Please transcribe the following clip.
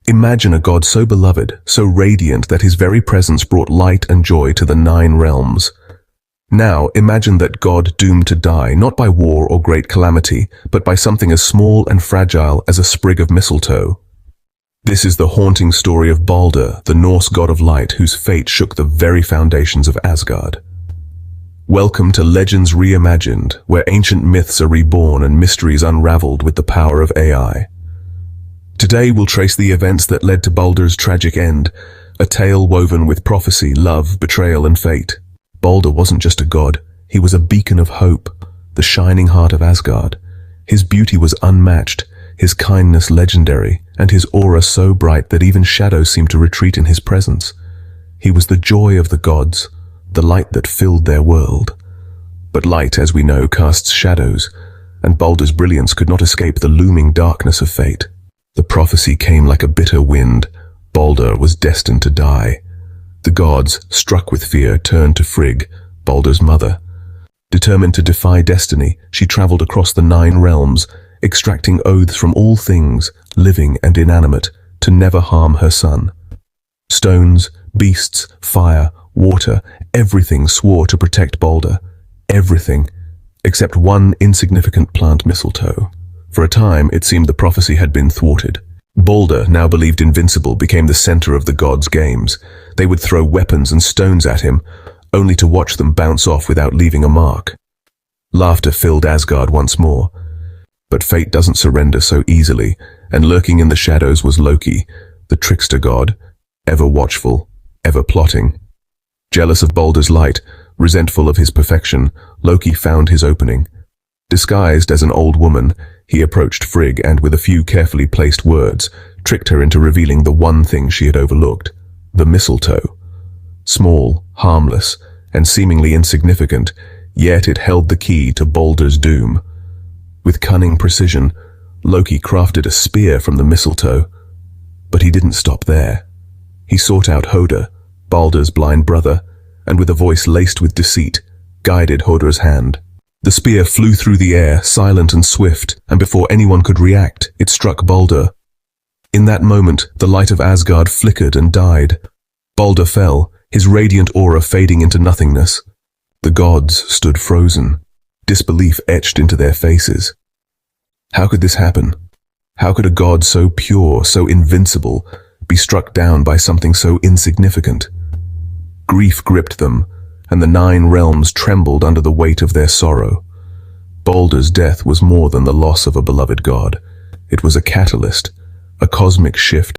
Imagine a god so beloved, so radiant that his very presence brought light and joy to the 9 realms. Now imagine that god doomed to die, not by war or great calamity, but by something as small and fragile as a sprig of mistletoe. This is the haunting story of Baldur, the Norse god of light whose fate shook the very foundations of Asgard. Welcome to Legends Reimagined, where ancient myths are reborn and mysteries unraveled with the power of AI. Today we'll trace the events that led to Baldur's tragic end, a tale woven with prophecy, love, betrayal, and fate. Baldur wasn't just a god, he was a beacon of hope, the shining heart of Asgard. His beauty was unmatched, his kindness legendary, and his aura so bright that even shadows seemed to retreat in his presence. He was the joy of the gods, the light that filled their world. But light, as we know, casts shadows, and Baldur's brilliance could not escape the looming darkness of fate. The prophecy came like a bitter wind. Baldur was destined to die. The gods, struck with fear, turned to Frigg, Baldur's mother. Determined to defy destiny, she traveled across the 9 realms, extracting oaths from all things, living and inanimate, to never harm her son. Stones, beasts, fire, water, everything swore to protect Baldur. Everything, except one insignificant plant, mistletoe. For a time, it seemed the prophecy had been thwarted. Baldur, now believed invincible, became the center of the gods' games. They would throw weapons and stones at him, only to watch them bounce off without leaving a mark. Laughter filled Asgard once more. But fate doesn't surrender so easily, and lurking in the shadows was Loki, the trickster god, ever watchful, ever plotting. Jealous of Baldur's light, resentful of his perfection, Loki found his opening. Disguised as an old woman, he approached Frigg and, with a few carefully placed words, tricked her into revealing the one thing she had overlooked, the mistletoe. Small, harmless, and seemingly insignificant, yet it held the key to Baldur's doom. With cunning precision, Loki crafted a spear from the mistletoe. But he didn't stop there. He sought out Höðr, Baldur's blind brother, and with a voice laced with deceit, guided Höðr's hand. The spear flew through the air, silent and swift, and before anyone could react, it struck Baldur. In that moment, the light of Asgard flickered and died. Baldur fell, his radiant aura fading into nothingness. The gods stood frozen, disbelief etched into their faces. How could this happen? How could a god so pure, so invincible, be struck down by something so insignificant? Grief gripped them, and the 9 realms trembled under the weight of their sorrow. Baldur's death was more than the loss of a beloved god. It was a catalyst, a cosmic shift